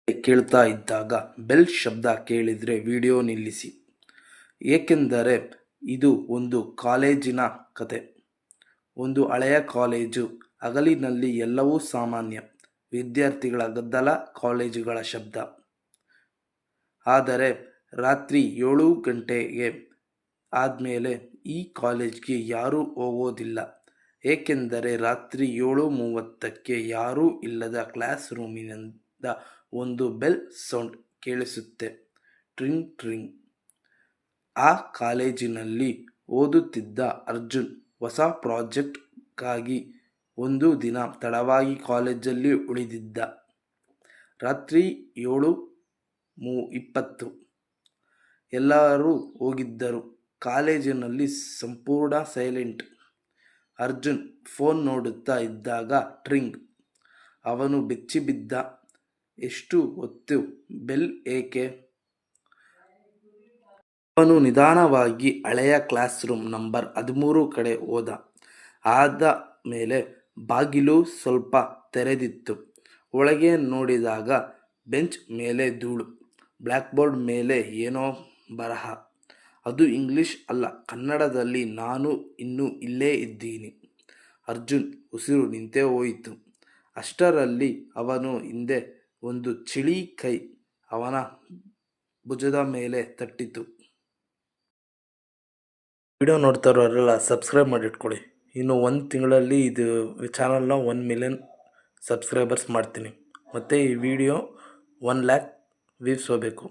ಕೇಳ್ತಾ ಇದ್ದಾಗ ಬೆಲ್ ಶಬ್ದ ಕೇಳಿದರೆ ವಿಡಿಯೋ ನಿಲ್ಲಿಸಿ, ಏಕೆಂದರೆ ಇದು ಒಂದು ಕಾಲೇಜಿನ ಕತೆ. ಒಂದು ಹಳೆಯ ಕಾಲೇಜು. ಹಗಲಿನಲ್ಲಿ ಎಲ್ಲವೂ ಸಾಮಾನ್ಯ, ವಿದ್ಯಾರ್ಥಿಗಳ ಗದ್ದಲ, ಕಾಲೇಜುಗಳ ಶಬ್ದ. ಆದರೆ ರಾತ್ರಿ 7 ಗಂಟೆಗೆ ಆದಮೇಲೆ ಈ ಕಾಲೇಜಿಗೆ ಯಾರೂ ಹೋಗೋದಿಲ್ಲ, ಏಕೆಂದರೆ ರಾತ್ರಿ 7:30ಕ್ಕೆ ಯಾರೂ ಇಲ್ಲದ ಕ್ಲಾಸ್ ರೂಮಿನಿಂದ ಒಂದು ಬೆಲ್ ಸೌಂಡ್ ಕೇಳಿಸುತ್ತೆ, ಟ್ರಿಂಗ್ ಟ್ರಿಂಗ್. ಆ ಕಾಲೇಜಿನಲ್ಲಿ ಓದುತ್ತಿದ್ದ ಅರ್ಜುನ್ ಹೊಸ ಪ್ರಾಜೆಕ್ಟ್ಗಾಗಿ ಒಂದು ದಿನ ತಡವಾಗಿ ಕಾಲೇಜಲ್ಲಿ ಉಳಿದಿದ್ದ. ರಾತ್ರಿ 7:20. ಎಲ್ಲರೂ ಹೋಗಿದ್ದರು. ಕಾಲೇಜಿನಲ್ಲಿ ಸಂಪೂರ್ಣ ಸೈಲೆಂಟ್. ಅರ್ಜುನ್ ಫೋನ್ ನೋಡುತ್ತಾ ಇದ್ದಾಗ ಟ್ರಿಂಗ್. ಅವನು ಬೆಚ್ಚಿಬಿದ್ದ. ಎಷ್ಟು ಹೊತ್ತು? ಬೆಲ್ ಏಕೆ? ಅವನು ನಿಧಾನವಾಗಿ ಹಳೆಯ ಕ್ಲಾಸ್ ರೂಮ್ ನಂಬರ್ 13 ಕಡೆ ಹೋದ. ಆದ ಮೇಲೆ ಬಾಗಿಲು ಸ್ವಲ್ಪ ತೆರೆದಿತ್ತು. ಒಳಗೆ ನೋಡಿದಾಗ ಬೆಂಚ್ ಮೇಲೆ ಧೂಳು, ಬ್ಲ್ಯಾಕ್ಬೋರ್ಡ್ ಮೇಲೆ ಏನೋ ಬರಹ. ಅದು ಇಂಗ್ಲಿಷ್ ಅಲ್ಲ, ಕನ್ನಡದಲ್ಲಿ. ನಾನು ಇನ್ನೂ ಇಲ್ಲೇ ಇದ್ದೀನಿ. ಅರ್ಜುನ್ ಉಸಿರು ನಿಂತೇ ಹೋಯಿತು. ಅಷ್ಟರಲ್ಲಿ ಅವನ ಹಿಂದೆ ಒಂದು ಚಳಿ ಕೈ ಅವನ ಭುಜದ ಮೇಲೆ ತಟ್ಟಿತು. ವಿಡಿಯೋ ನೋಡ್ತಾ ಇರೋರೆಲ್ಲ ಸಬ್ಸ್ಕ್ರೈಬ್ ಮಾಡಿಟ್ಕೊಳ್ಳಿ. ಇನ್ನು 1 ತಿಂಗಳಲ್ಲಿ ಇದು ಚಾನಲ್ನ 1 ಮಿಲಿಯನ್ ಸಬ್ಸ್ಕ್ರೈಬರ್ಸ್ ಮಾಡ್ತೀನಿ. ಮತ್ತು ಈ ವಿಡಿಯೋ 1 ಲ್ಯಾಕ್ ವ್ಯೂಸ್ ಹೋಗಬೇಕು.